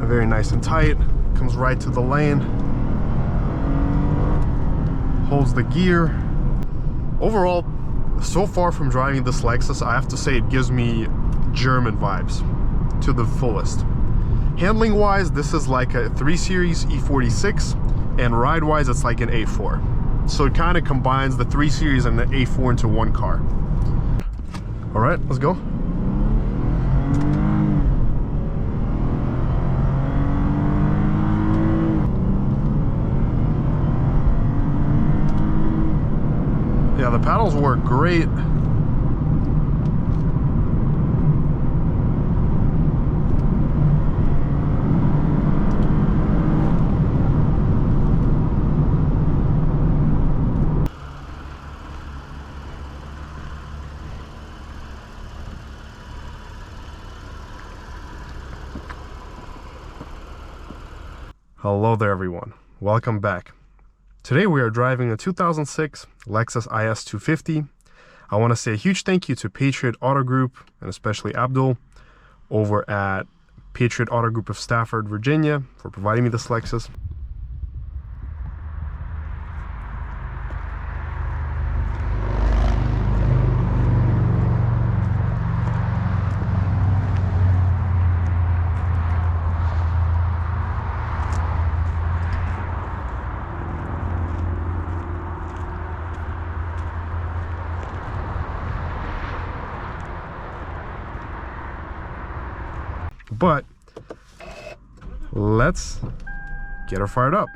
Very nice and tight, comes right to the lane, holds the gear. Overall, so far from driving this Lexus, I have to say it gives me German vibes to the fullest. Handling wise, this is like a 3 Series E46, and ride wise it's like an A4. So it kind of combines the 3 Series and the A4 into one car. All right, let's go. Yeah, the paddles work great. Hello there everyone, welcome back. Today we are driving a 2006 Lexus IS250. I want to say a huge thank you to Patriot Auto Group and especially Abdul over at Patriot Auto Group of Stafford, Virginia for providing me this Lexus. But let's get her fired up.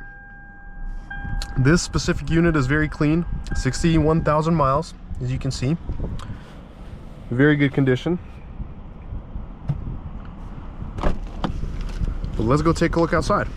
This specific unit is very clean, 61,000 miles, as you can see. Very good condition. But let's go take a look outside.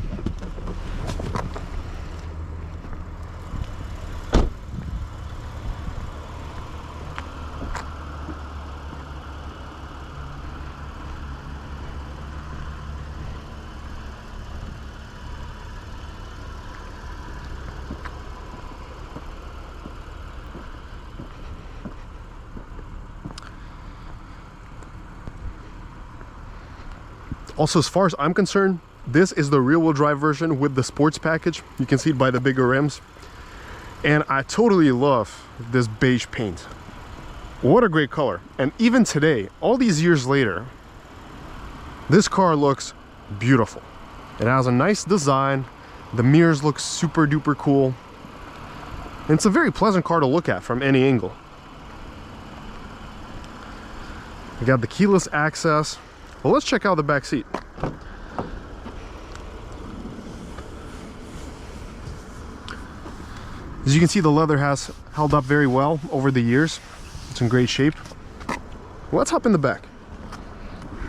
Also, as far as I'm concerned, this is the rear-wheel drive version with the sports package. You can see it by the bigger rims. And I totally love this beige paint. What a great color. And even today, all these years later, this car looks beautiful. It has a nice design. The mirrors look super duper cool. And it's a very pleasant car to look at from any angle. We got the keyless access. Well, let's check out the back seat. As you can see, the leather has held up very well over the years. It's in great shape. Let's hop in the back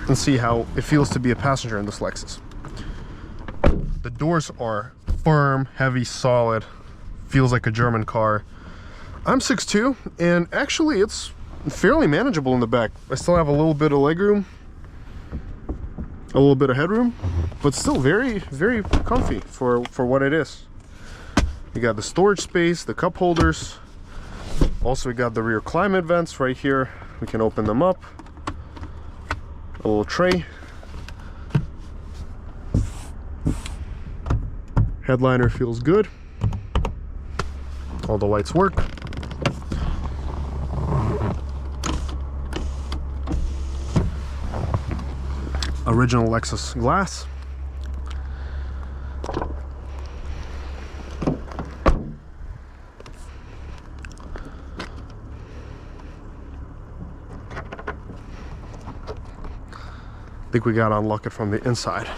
and see how it feels to be a passenger in this Lexus. The doors are firm, heavy, solid. Feels like a German car. I'm 6'2", and actually it's fairly manageable in the back. I still have a little bit of legroom, a little bit of headroom, but still very, very comfy for what it is. You got the storage space, the cup holders. Also, we got the rear climate vents right here. We can open them up. A little tray. Headliner feels good. All the lights work. Original Lexus glass. I think we got to unlock it from the inside.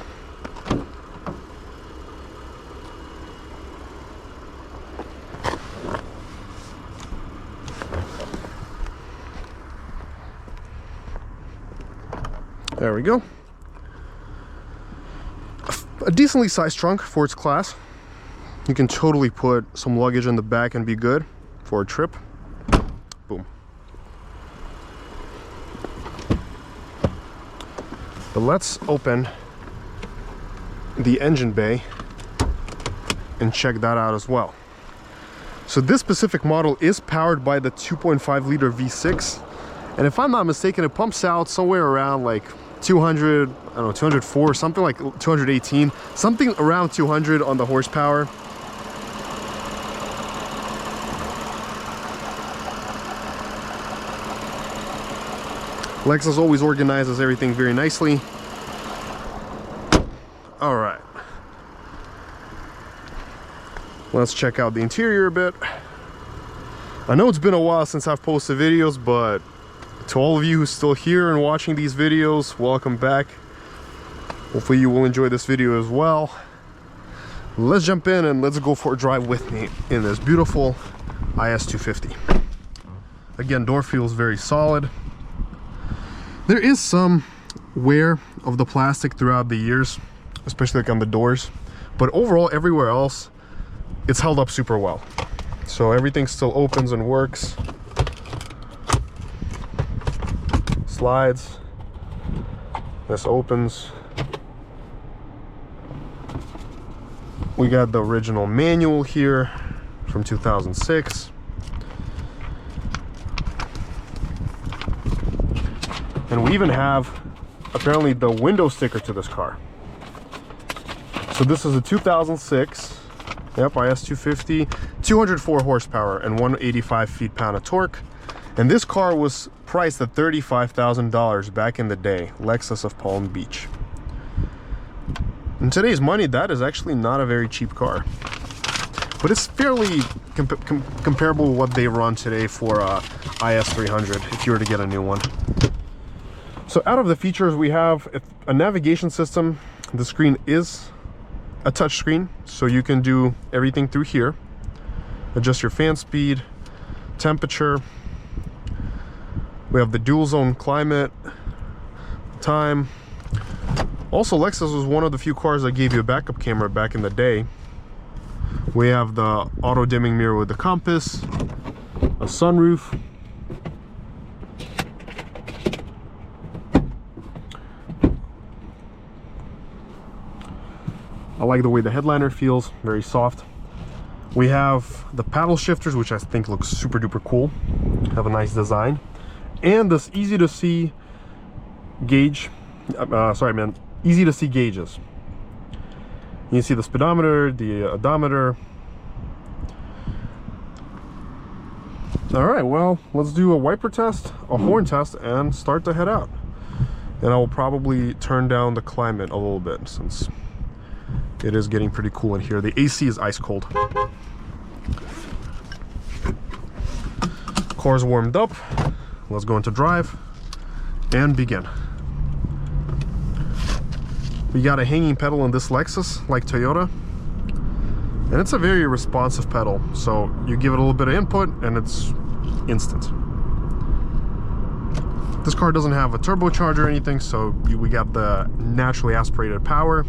There we go. A decently sized trunk for its class. You can totally put some luggage in the back and be good for a trip. Boom. But let's open the engine bay and check that out as well. So this specific model is powered by the 2.5 liter V6, and if I'm not mistaken, it pumps out somewhere around like 200, I don't know, 204, something like 218, something around 200 on the horsepower. Lexus always organizes everything very nicely. All right. Let's check out the interior a bit. I know it's been a while since I've posted videos, but to all of you who's still here and watching these videos, welcome back. Hopefully you will enjoy this video as well. Let's jump in and let's go for a drive with me in this beautiful IS250. Again, door feels very solid. There is some wear of the plastic throughout the years, especially like on the doors, but overall everywhere else it's held up super well. So everything still opens and works. Slides. This opens. We got the original manual here from 2006. And we even have apparently the window sticker to this car. So this is a 2006, yep, IS250, 204 horsepower and 185 feet-pound of torque. And this car was priced at $35,000 back in the day, Lexus of Palm Beach. In today's money, that is actually not a very cheap car. But it's fairly comparable to what they run today for IS300 if you were to get a new one. So out of the features, we have a navigation system. The screen is a touch screen, so you can do everything through here. Adjust your fan speed, temperature. We have the dual zone climate, time. Also, Lexus was one of the few cars that gave you a backup camera back in the day. We have the auto dimming mirror with the compass, a sunroof. I like the way the headliner feels, very soft. We have the paddle shifters, which I think looks super duper cool. Have a nice design. And this easy to see gauge, easy to see gauges. You can see the speedometer, the odometer. All right, well, let's do a wiper test, a horn test, and start to head out. And I will probably turn down the climate a little bit since it is getting pretty cool in here. The AC is ice cold. Car's warmed up. Let's go into drive and begin. We got a hanging pedal in this Lexus, like Toyota. And it's a very responsive pedal. So you give it a little bit of input and it's instant. This car doesn't have a turbocharger or anything, so we got the naturally aspirated power.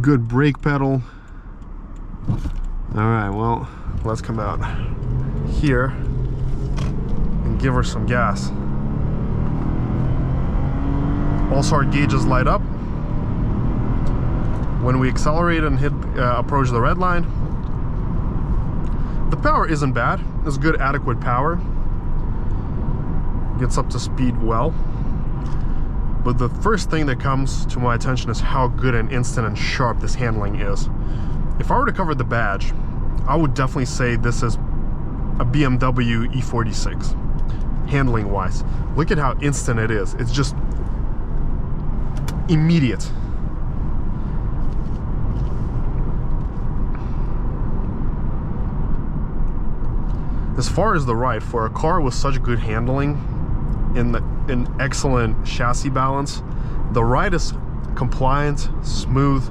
Good brake pedal. All right, well, let's come out here and give her some gas. Also, our gauges light up when we accelerate and approach the red line. The power isn't bad. It's good, adequate power. Gets up to speed well. But the first thing that comes to my attention is how good and instant and sharp this handling is. If I were to cover the badge, I would definitely say this is a BMW E46, handling wise. Look at how instant it is. It's just immediate. As far as the ride, for a car with such good handling, in excellent chassis balance, the ride is compliant, smooth,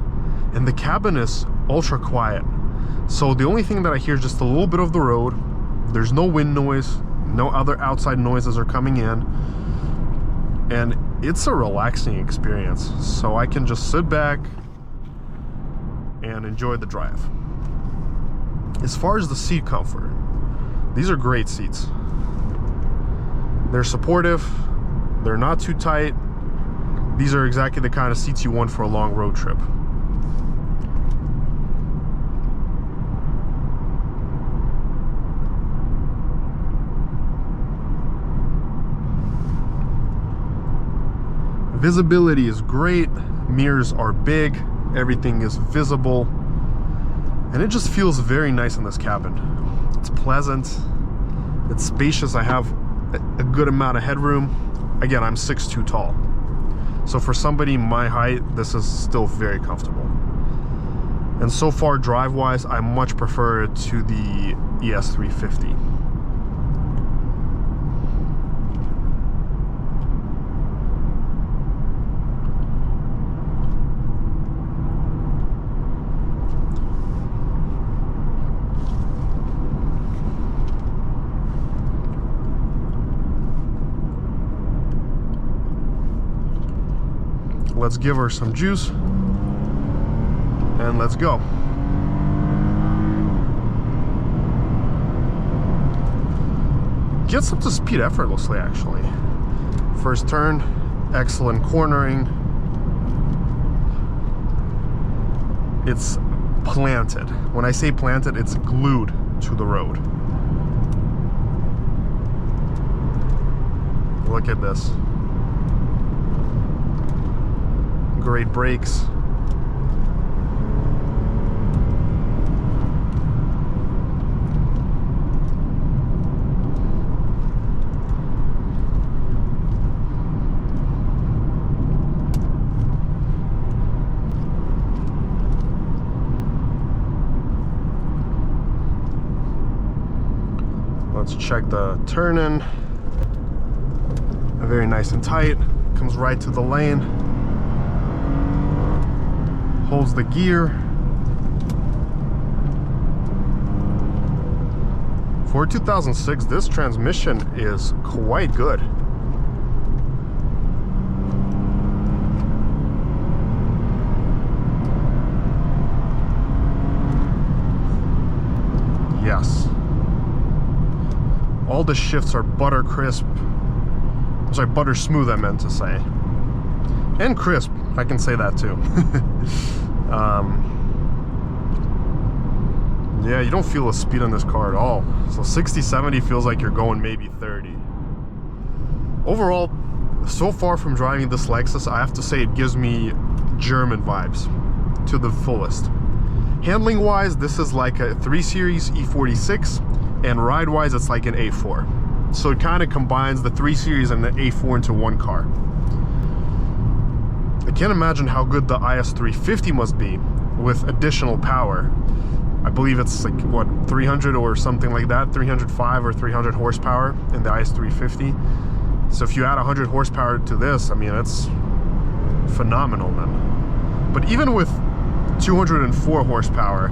and the cabin is ultra quiet. So the only thing that I hear is just a little bit of the road. There's no wind noise, no other outside noises are coming in, and it's a relaxing experience. So I can just sit back and enjoy the drive. As far as the seat comfort, these are great seats. They're supportive, they're not too tight. These are exactly the kind of seats you want for a long road trip. Visibility is great, mirrors are big, everything is visible, and it just feels very nice in this cabin. It's pleasant, it's spacious. I have a good amount of headroom. Again, I'm 6'2" tall. So for somebody my height, this is still very comfortable. And so far, drive-wise, I much prefer it to the ES350. Let's give her some juice and let's go. Gets up to speed effortlessly, actually. First turn, excellent cornering. It's planted. When I say planted, it's glued to the road. Look at this. Great brakes. Let's check the turn-in. Very nice and tight. Comes right to the lane. Holds the gear. For 2006, this transmission is quite good. Yes. All the shifts are butter crisp. I'm sorry, butter smooth, I meant to say. And crisp, I can say that too. Yeah, you don't feel the speed on this car at all. So 60, 70 feels like you're going maybe 30. Overall, so far from driving this Lexus, I have to say it gives me German vibes to the fullest. Handling wise, this is like a 3 Series E46, and ride wise, it's like an A4. So it kind of combines the 3 Series and the A4 into one car. I can't imagine how good the IS350 must be with additional power. I believe it's like, what, 300 or something like that, 305 or 300 horsepower in the IS350. So if you add 100 horsepower to this, I mean, it's phenomenal then. But even with 204 horsepower,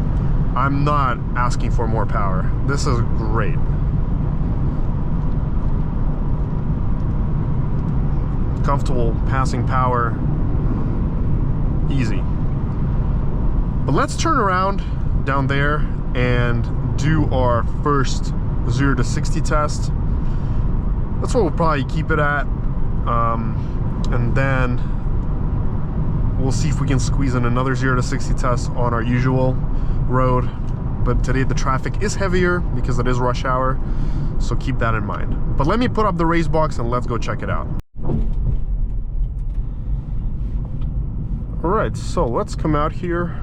I'm not asking for more power. This is great. Comfortable passing power, easy. But let's turn around down there and do our first 0 to 60 test. That's what we'll probably keep it at, and then we'll see if we can squeeze in another 0 to 60 test on our usual road. But today the traffic is heavier because it is rush hour, so keep that in mind. But let me put up the RaceBox and let's go check it out. Alright, so let's come out here,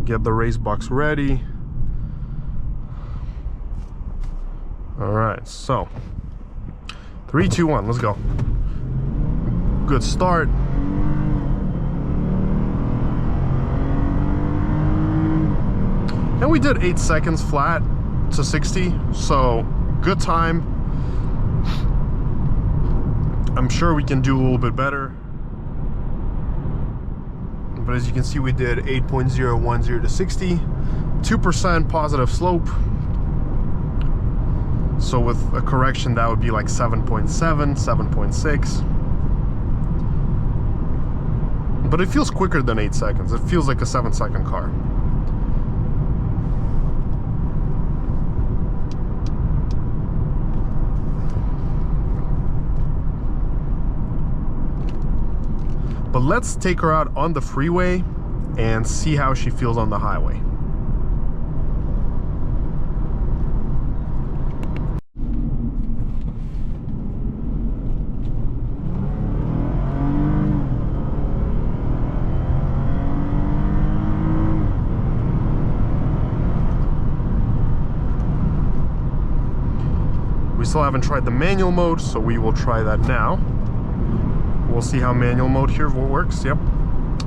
get the RaceBox ready. Alright, so 3, 2, 1, let's go. Good start. And we did 8 seconds flat to 60, so good time. I'm sure we can do a little bit better. But as you can see, we did 8.010 to 60, 2% positive slope. So with a correction, that would be like 7.7, 7.6. But it feels quicker than 8 seconds. It feels like a 7-second car. But let's take her out on the freeway and see how she feels on the highway. We still haven't tried the manual mode, so we will try that now. We'll see how manual mode here works. Yep.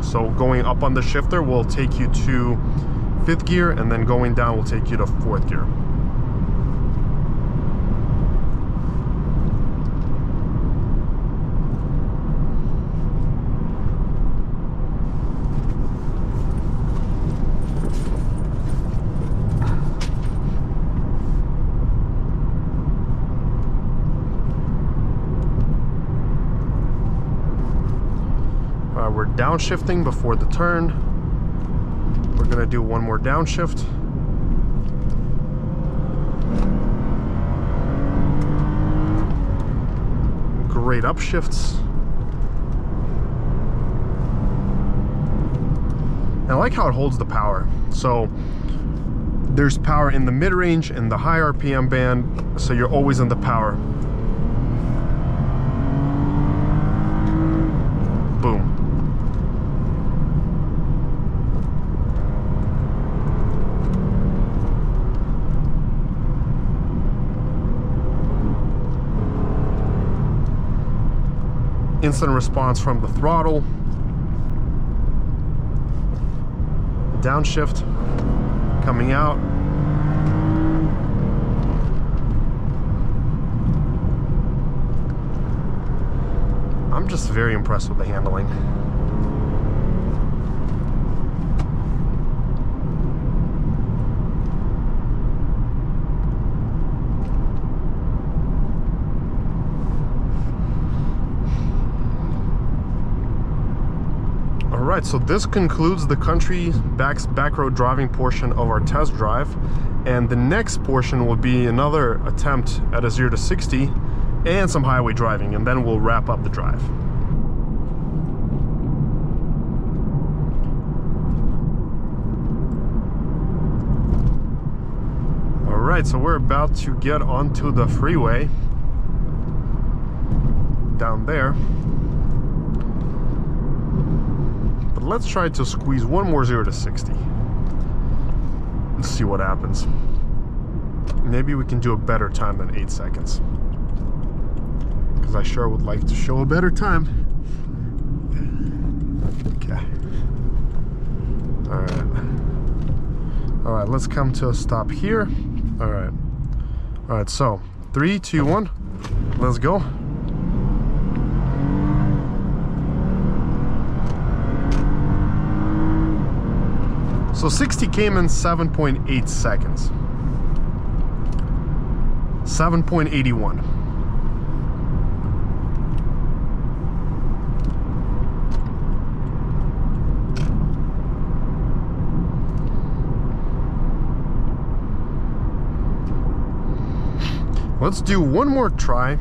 So going up on the shifter will take you to 5th gear, and then going down will take you to 4th gear. We're downshifting before the turn. We're gonna do one more downshift. Great upshifts. And I like how it holds the power. So there's power in the mid-range and the high RPM band, so you're always in the power. Boom. Instant response from the throttle. Downshift coming out. I'm just very impressed with the handling. Alright, so this concludes the country back road driving portion of our test drive, and the next portion will be another attempt at a 0 to 60 and some highway driving, and then we'll wrap up the drive. Alright, so we're about to get onto the freeway down there. Let's try to squeeze one more 0 to 60. Let's see what happens. Maybe we can do a better time than 8 seconds. Because I sure would like to show a better time. Okay. Alright. Alright, let's come to a stop here. Alright. Alright, so 3, 2, 1. Let's go. So 60 came in 7.8 seconds. 7.81. Let's do one more try,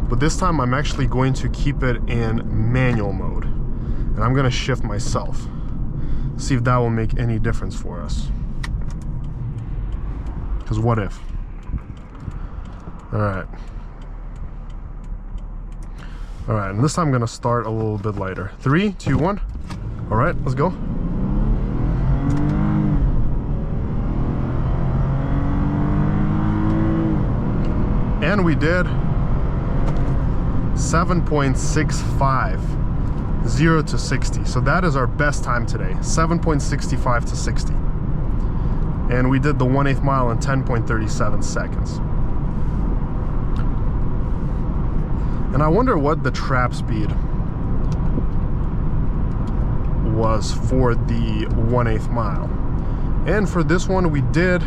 but this time I'm actually going to keep it in manual mode, and I'm going to shift myself. See if that will make any difference for us. Because what if? Alright. Alright, and this time I'm going to start a little bit lighter. 3, 2, 1. Alright, let's go. And we did 7.65. 0 to 60. So that is our best time today, 7.65 to 60. And we did the 1/8 mile in 10.37 seconds. And I wonder what the trap speed was for the 1/8 mile. And for this one, we did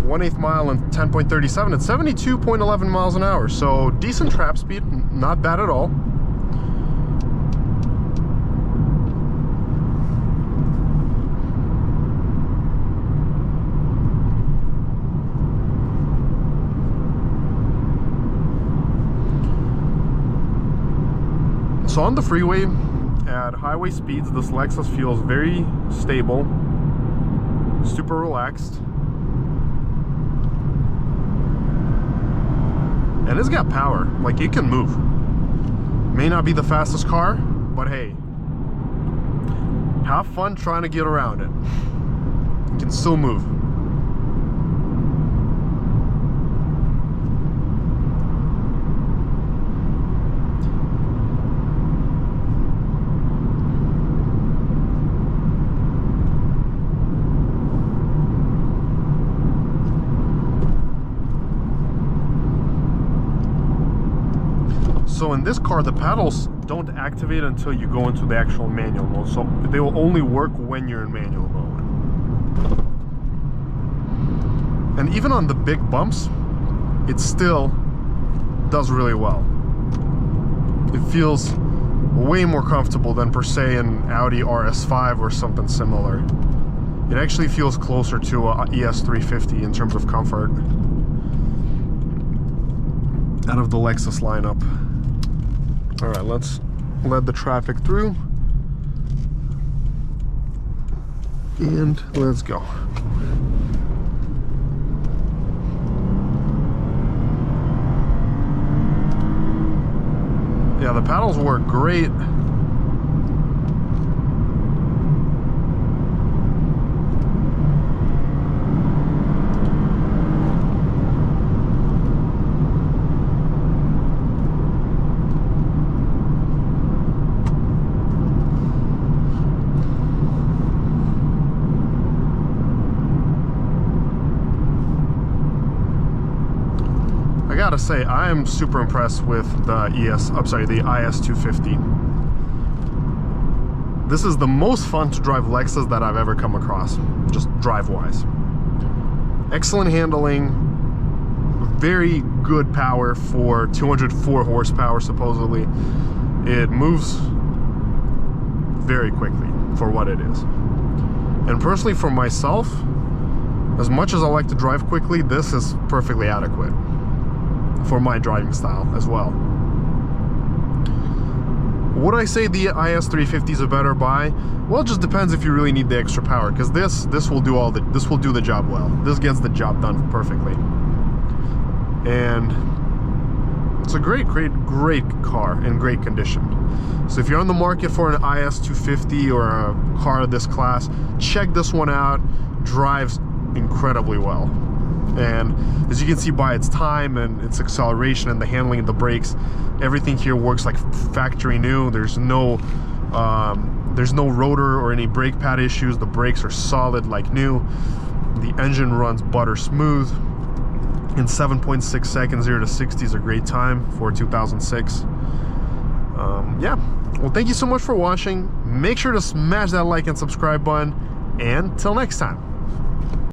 1/8 mile in 10.37 at 72.11 miles an hour. So decent trap speed, not bad at all. So on the freeway, at highway speeds, this Lexus feels very stable, super relaxed. And it's got power, like it can move. May not be the fastest car, but hey, have fun trying to get around it. It can still move. So in this car, the paddles don't activate until you go into the actual manual mode. So they will only work when you're in manual mode. And even on the big bumps, it still does really well. It feels way more comfortable than per se an Audi RS5 or something similar. It actually feels closer to a ES350 in terms of comfort out of the Lexus lineup. All right, let's let the traffic through and let's go. Yeah, the paddles work great. I gotta say, I am super impressed with the the IS250. This is the most fun to drive Lexus that I've ever come across, just drive-wise. Excellent handling, very good power for 204 horsepower supposedly. It moves very quickly for what it is. And personally for myself, as much as I like to drive quickly, this is perfectly adequate for my driving style as well. Would I say the IS350 is a better buy? Well, it just depends if you really need the extra power, because this will do the job well. This gets the job done perfectly. And it's a great car in great condition. So if you're on the market for an IS250 or a car of this class, check this one out. Drives incredibly well. And as you can see by its time and its acceleration and the handling of the brakes, everything here works like factory new. There's no rotor or any brake pad issues. The brakes are solid like new. The engine runs butter smooth in 7.6 seconds. 0 to 60 is a great time for 2006. Yeah, well, thank you so much for watching. Make sure to smash that like and subscribe button, and till next time.